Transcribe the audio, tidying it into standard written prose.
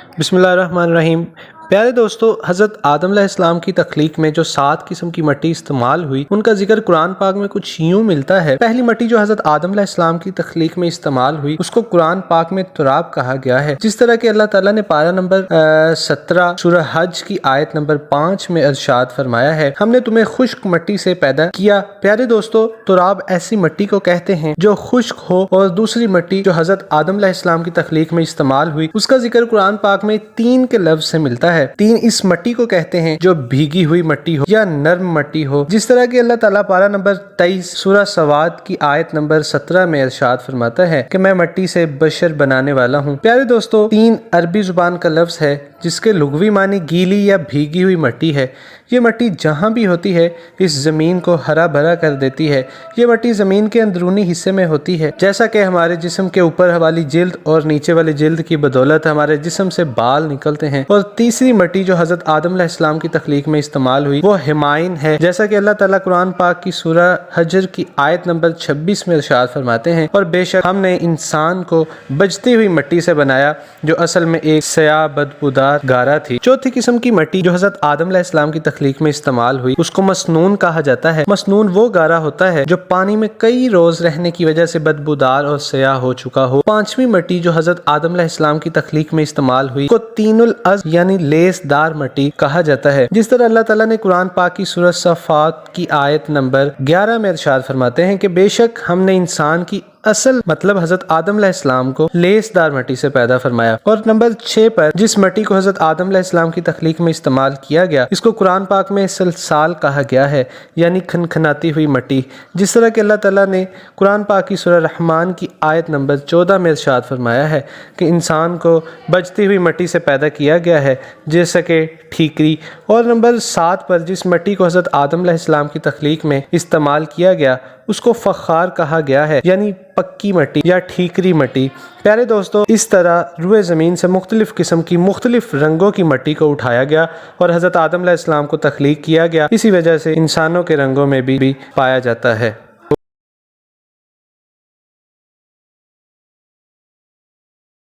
बिस्मिल्लाहिर्रहमानिर्रहीम। प्यारे दोस्तों, हज़रत आदम अलैहिस्सलाम की तख्लीक में जो 7 किस्म की मिट्टी इस्तेमाल हुई, उनका जिक्र कुरान पाक में कुछ यूँ मिलता है। पहली मिट्टी जो हज़रत आदम अलैहिस्सलाम की तख्लीक में इस्तेमाल हुई, उसको कुरान पाक में तुराब कहा गया है। जिस तरह के अल्लाह ताला ने पारा नंबर 17 सूरह हज की आयत नंबर 5 में इरशाद फरमाया है, हमने तुम्हें खुश्क मिट्टी से पैदा किया। प्यारे दोस्तों, तुराब ऐसी मिट्टी को कहते हैं जो खुश्क हो। और दूसरी मिट्टी जो हज़रत आदम अलैहिस्सलाम की तख्लीक में इस्तेमाल हुई, उसका जिक्र कुरान पाक में 3 के लफ्ज़ से मिलता है। 3 इस मिट्टी को कहते हैं जो भीगी हुई मिट्टी हो या नर्म मिट्टी हो। जिस तरह की अल्लाह ताला पारा नंबर 23 सूरह सवाद की आयत नंबर 17 में इरशाद फरमाता है कि मैं मिट्टी से बशर बनाने वाला हूँ। प्यारे दोस्तों, 3 अरबी जुबान का लफ्ज़ है जिसके लुग़वी मानी गीली या भीगी हुई मिट्टी है। ये मिट्टी जहाँ भी होती है इस ज़मीन को हरा भरा कर देती है। ये मिट्टी ज़मीन के अंदरूनी हिस्से में होती है, जैसा कि हमारे जिस्म के ऊपर वाली जिल्द और नीचे वाली जिल्द की बदौलत हमारे जिस्म से बाल निकलते हैं। और तीसरी मिट्टी जो हज़रत आदम अलैहिस्सलाम की तख्लीक में इस्तेमाल हुई वो हिमाइन है, जैसा कि अल्लाह ताला कुरान पाक की सूरह हजर की आयत नंबर 26 में इरशाद फरमाते हैं, और बेशक हमने इंसान को बजती हुई मिट्टी से बनाया जो असल में एक स्याह बदबूदार गारा थी। चौथी किस्म की मिट्टी जो हज़रत आदम अलैहिस्सलाम की तख्लीक में इस्तेमाल हुई, उसको मसनून कहा जाता है। मसनून वो गारा होता है जो पानी में कई रोज रहने की वजह से बदबूदार और स्याह हो चुका हो। पांचवी मिट्टी जो हज़रत आदम अलैहिस्सलाम की तख्लीक में इस्तेमाल हुई को तीनुल अज़ यानी लेसदार मिट्टी कहा जाता है। जिस तरह अल्लाह ताला ने कुरान पाक की सूरह सफ़ात की आयत नंबर 11 में इरशाद फरमाते हैं कि बेशक हमने इंसान की असल मतलब हज़रत आदम अलैहिस्सलाम को लेसदार मिट्टी से पैदा फरमाया। और नंबर 6 पर जिस मिट्टी को हज़रत आदम अलैहिस्सलाम की तख्लीक में इस्तेमाल किया गया, इसको कुरान पाक में सलसाल कहा गया है, यानी खनखनाती हुई मिट्टी। जिस तरह कि अल्लाह ताला ने कुरान पाक की सूरह रहमान की आयत नंबर 14 में इरशाद फरमाया है कि इंसान को बजती हुई मिट्टी से पैदा किया गया है, जैसा कि ठीकरी। और नंबर 7 पर जिस मिट्टी को हज़रत आदम अलैहिस्सलाम की तख्लीक में इस्तेमाल किया गया, उसको फ़खार कहा गया है, यानी पक्की मिट्टी या ठीकरी मिट्टी। प्यारे दोस्तों, इस तरह रुए ज़मीन से मुख्तलिफ़ किस्म की मुख्तलिफ़ रंगों की मिट्टी को उठाया गया और हज़रत आदम अलैहिस्सलाम को तख्लीक किया गया। इसी वजह से इंसानों के रंगों में भी पाया जाता है।